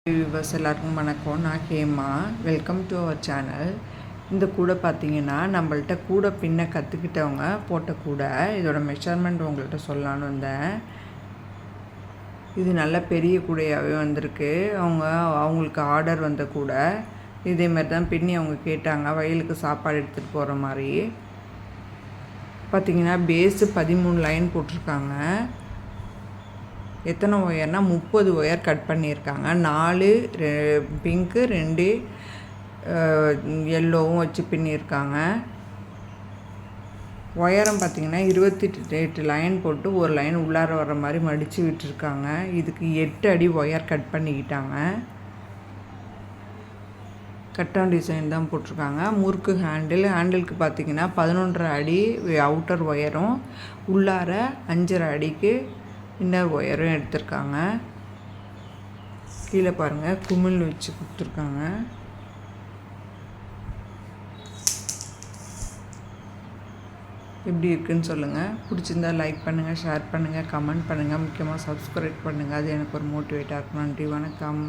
Viewers எல்லாருக்கும் வணக்கம். நான் Hema. Welcome to our channel. இந்த கூடை பார்த்தீங்கன்னா நம்மள்ட்ட கூடை பின்ன கற்றுக்கிட்டவங்க போட்ட கூடை. இதோட மெஷர்மெண்ட் உங்கள்கிட்ட சொல்லலான்னு வந்தேன். இது நல்ல பெரிய கூடையாகவே வந்திருக்கு. அவங்களுக்கு ஆர்டர் வந்த கூடை. இதேமாதிரி தான் பின்னி அவங்க கேட்டாங்க, வயலுக்கு சாப்பாடு எடுத்துகிட்டு போகிற மாதிரி. பார்த்திங்கன்னா பேஸு 13 லைன் போட்டிருக்காங்க. எத்தனை ஒயர்னா 30 ஒயர் கட் பண்ணியிருக்காங்க. 4 பிங்க்கு 2 எல்லோவும் வச்சு பின்னியிருக்காங்க. ஒயரம் பார்த்திங்கன்னா 28 லைன் போட்டு ஒரு லைன் உள்ளார வர மாதிரி மடித்து விட்டுருக்காங்க. இதுக்கு 8 அடி ஒயர் கட் பண்ணிக்கிட்டாங்க. கட்டான் டிசைன் தான் போட்டிருக்காங்க. முறுக்கு ஹேண்டிலுக்கு பார்த்திங்கன்னா 11.5 அடி அவுட்டர் ஒயரும் உள்ளார 5.5 அடிக்கு இன்னர் ஒயரும் எடுத்திருக்காங்க. கீழே பாருங்கள், குமிழ் வச்சு கொடுத்துருக்காங்க. எப்படி இருக்குன்னு சொல்லுங்கள். பிடிச்சிருந்தா லைக் பண்ணுங்கள், ஷேர் பண்ணுங்கள், கமெண்ட் பண்ணுங்கள், முக்கியமாக சப்ஸ்கிரைப் பண்ணுங்கள். அது எனக்கு ஒரு மோட்டிவேட்டாக இருக்கும். நன்றி, வணக்கம்.